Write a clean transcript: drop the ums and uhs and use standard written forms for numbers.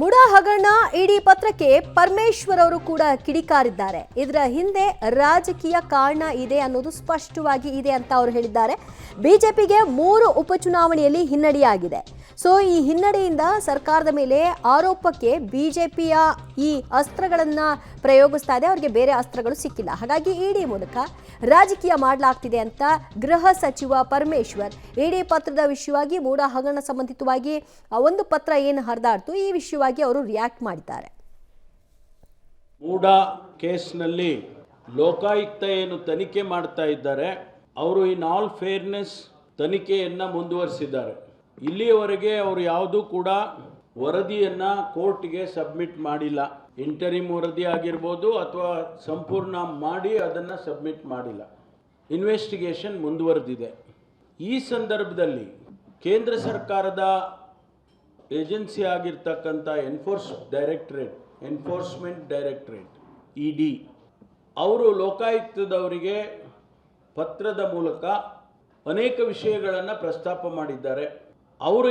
ಮುಡಾ ಹಗರಣ ಇಡಿ ಪತ್ರಕ್ಕೆ ಪರಮೇಶ್ವರ್ ಅವರು ಕೂಡ ಕಿಡಿಕಾರಿದ್ದಾರೆ. ಇದರ ಹಿಂದೆ ರಾಜಕೀಯ ಕಾರಣ ಇದೆ ಅನ್ನೋದು ಸ್ಪಷ್ಟವಾಗಿ ಇದೆ ಅಂತ ಅವರು ಹೇಳಿದ್ದಾರೆ. ಬಿಜೆಪಿಗೆ 3 ಉಪಚುನಾವಣೆಯಲ್ಲಿ ಹಿನ್ನಡೆಯಾಗಿದೆ. ಸೊ ಈ ಹಿನ್ನಡೆಯಿಂದ ಸರ್ಕಾರದ ಮೇಲೆ ಆರೋಪಕ್ಕೆ ಬಿಜೆಪಿಯ ಈ ಅಸ್ತ್ರಗಳನ್ನ ಪ್ರಯೋಗಿಸ್ತಾ ಇದೆ. ಅವರಿಗೆ ಬೇರೆ ಅಸ್ತ್ರಗಳು ಸಿಕ್ಕಿಲ್ಲ. ಹಾಗಾಗಿ ಇಡಿ ಮೂಲಕ ರಾಜಕೀಯ ಮಾಡಲಾಗ್ತಿದೆ ಅಂತ ಗೃಹ ಸಚಿವ ಪರಮೇಶ್ವರ್ ಇಡಿ ಪತ್ರದ ವಿಷಯವಾಗಿ ಮುಡಾ ಹಗರಣ ಸಂಬಂಧಿತವಾಗಿ ಒಂದು ಪತ್ರ ಏನು ಹರಿದಾಡ್ತು ಈ ವಿಷಯವಾಗಿ ಅವರು ರಿಯಾಕ್ಟ್ ಮಾಡಿದ್ದಾರೆ. ಮುಡಾ ಕೇಸ್ನಲ್ಲಿ ಲೋಕಾಯುಕ್ತ ಏನು ತನಿಖೆ ಮಾಡ್ತಾ ಇದ್ದಾರೆ, ಅವರು ಇನ್ ಆಲ್ ಫೇರ್ನೆಸ್ ತನಿಖೆಯನ್ನು ಮುಂದುವರಿಸಿದ್ದಾರೆ. ಇಲ್ಲಿಯವರೆಗೆ ಅವರು ಯಾವುದೂ ಕೂಡ ವರದಿಯನ್ನು ಕೋರ್ಟ್ಗೆ ಸಬ್ಮಿಟ್ ಮಾಡಿಲ್ಲ. ಇಂಟರಿಮ್ ವರದಿ ಆಗಿರ್ಬೋದು ಅಥವಾ ಸಂಪೂರ್ಣ ಮಾಡಿ ಅದನ್ನು ಸಬ್ಮಿಟ್ ಮಾಡಿಲ್ಲ. ಇನ್ವೆಸ್ಟಿಗೇಷನ್ ಮುಂದುವರೆದಿದೆ. ಈ ಸಂದರ್ಭದಲ್ಲಿ ಕೇಂದ್ರ ಸರ್ಕಾರದ ಏಜೆನ್ಸಿ ಆಗಿರ್ತಕ್ಕಂಥ ಎನ್ಫೋರ್ಸ್ಮೆಂಟ್ ಡೈರೆಕ್ಟರೇಟ್ ಇಡಿ ಅವರು ಲೋಕಾಯುಕ್ತದವರಿಗೆ ಪತ್ರದ ಮೂಲಕ ಅನೇಕ ವಿಷಯಗಳನ್ನು ಪ್ರಸ್ತಾಪ ಮಾಡಿದ್ದಾರೆ. ಅವರು